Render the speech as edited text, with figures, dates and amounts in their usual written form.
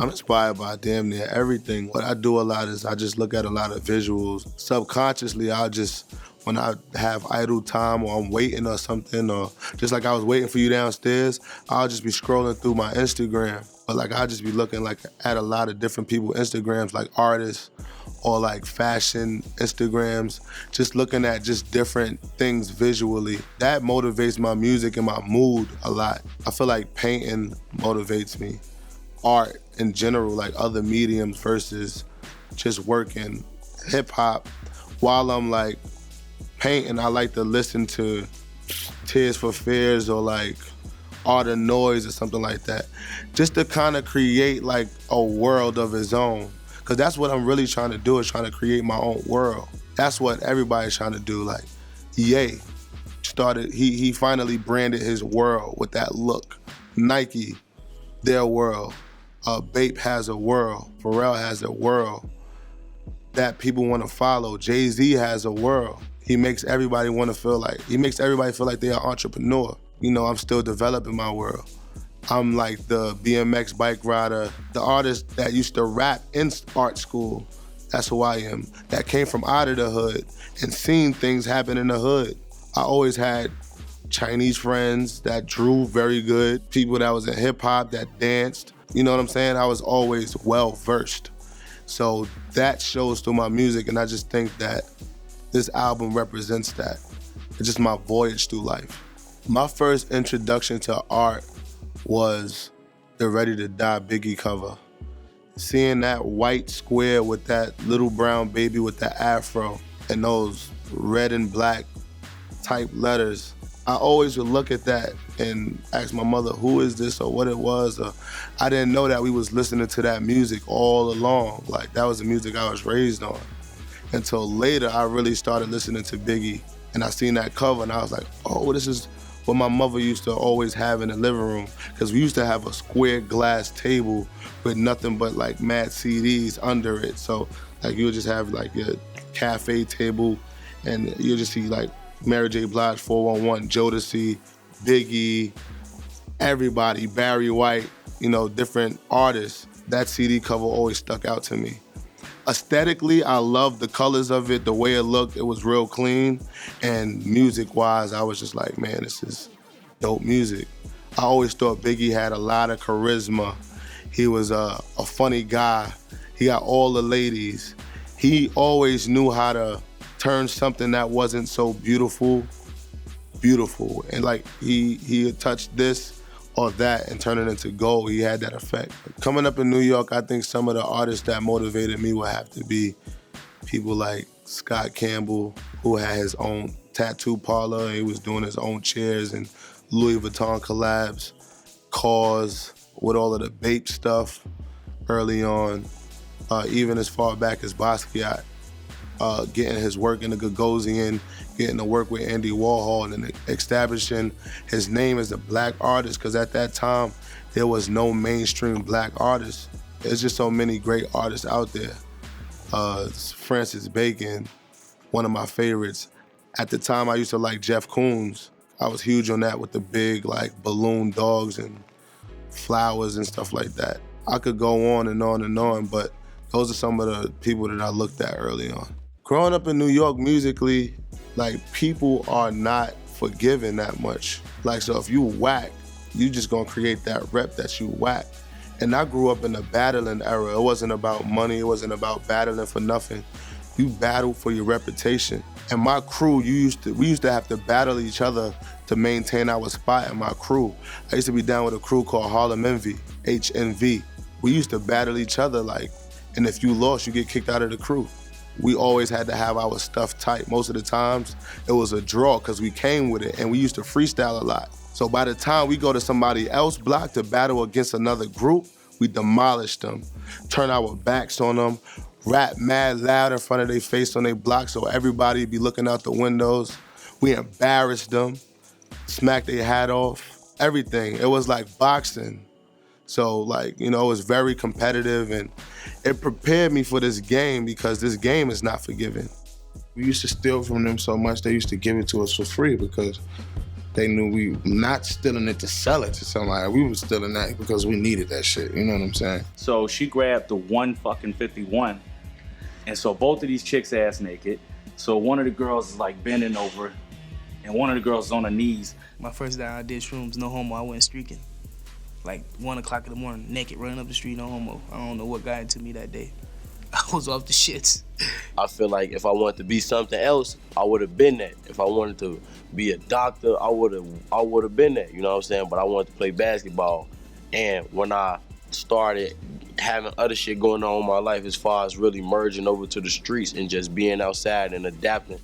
I'm inspired by damn near everything. What I do a lot is I just look at a lot of visuals. Subconsciously, when I have idle time or I'm waiting or something, or just like I was waiting for you downstairs, I'll just be scrolling through my Instagram. But like I'll just be looking like at a lot of different people's Instagrams, like artists or like fashion Instagrams, just looking at just different things visually. That motivates my music and my mood a lot. I feel like painting motivates me. Art in general, like other mediums versus just working. Hip hop, while I'm like painting, I like to listen to Tears for Fears or like Art of Noise or something like that, just to kind of create like a world of his own. Cause that's what I'm really trying to do, is trying to create my own world. That's what everybody's trying to do. Like, Ye started, he finally branded his world with that look. Nike, their world. Bape has a world. Pharrell has a world that people want to follow. Jay-Z has a world. He makes everybody feel like they're an entrepreneur. You know, I'm still developing my world. I'm like the BMX bike rider, the artist that used to rap in art school. That's who I am. That came from out of the hood and seen things happen in the hood. I always had Chinese friends that drew very good, people that was in hip hop that danced. You know what I'm saying? I was always well-versed. So that shows through my music, and I just think that this album represents that. It's just my voyage through life. My first introduction to art was the Ready to Die Biggie cover. Seeing that white square with that little brown baby with the afro and those red and black type letters, I always would look at that and ask my mother who is this or what it was. Or I didn't know that we was listening to that music all along. Like that was the music I was raised on. Until later, I really started listening to Biggie, and I seen that cover and I was like, oh, this is what my mother used to always have in the living room, because we used to have a square glass table with nothing but like mad CDs under it. So like you would just have like your cafe table and you'll just see like Mary J. Blige, 411, Jodeci, Biggie, everybody, Barry White, you know, different artists. That CD cover always stuck out to me. Aesthetically, I loved the colors of it, the way it looked, it was real clean. And music-wise, I was just like, man, this is dope music. I always thought Biggie had a lot of charisma. He was a funny guy. He got all the ladies. He always knew how to turn something that wasn't so beautiful. And like, he had touched this or that and turn it into gold. He had that effect. Coming up in New York, I think some of the artists that motivated me would have to be people like Scott Campbell, who had his own tattoo parlor. He was doing his own chairs and Louis Vuitton collabs, Cause, with all of the Bape stuff early on, even as far back as Basquiat, getting his work in the Gagosian, getting to work with Andy Warhol and establishing his name as a black artist, because at that time, there was no mainstream black artists. There's just so many great artists out there. Francis Bacon, one of my favorites. At the time, I used to like Jeff Koons. I was huge on that with the big like balloon dogs and flowers and stuff like that. I could go on and on and on, but those are some of the people that I looked at early on. Growing up in New York musically, like, people are not forgiving that much. Like, so if you whack, you just gonna create that rep that you whack. And I grew up in the battling era. It wasn't about money, it wasn't about battling for nothing. You battled for your reputation. And my crew, we used to have to battle each other to maintain our spot in my crew. I used to be down with a crew called Harlem Envy, HNV. We used to battle each other, like, and if you lost, you get kicked out of the crew. We always had to have our stuff tight. Most of the times, it was a draw because we came with it, and we used to freestyle a lot. So by the time we go to somebody else's block to battle against another group, we demolish them, turn our backs on them, rap mad loud in front of their face on their block so everybody be looking out the windows. We embarrassed them, smacked their hat off, everything. It was like boxing. So, like, you know, it was very competitive, and it prepared me for this game because this game is not forgiving. We used to steal from them so much, they used to give it to us for free because they knew we not stealing it to sell it to somebody. We was stealing that because we needed that shit. You know what I'm saying? So she grabbed the 151, and so both of these chicks ass naked. So one of the girls is like bending over, and one of the girls is on her knees. My first day I did shrooms, no homo, I went streaking. Like 1 o'clock in the morning, naked, running up the street, no homo. I don't know what got into me that day. I was off the shits. I feel like if I wanted to be something else, I would have been that. If I wanted to be a doctor, I would have been that, you know what I'm saying? But I wanted to play basketball. And when I started having other shit going on in my life as far as really merging over to the streets and just being outside and adapting,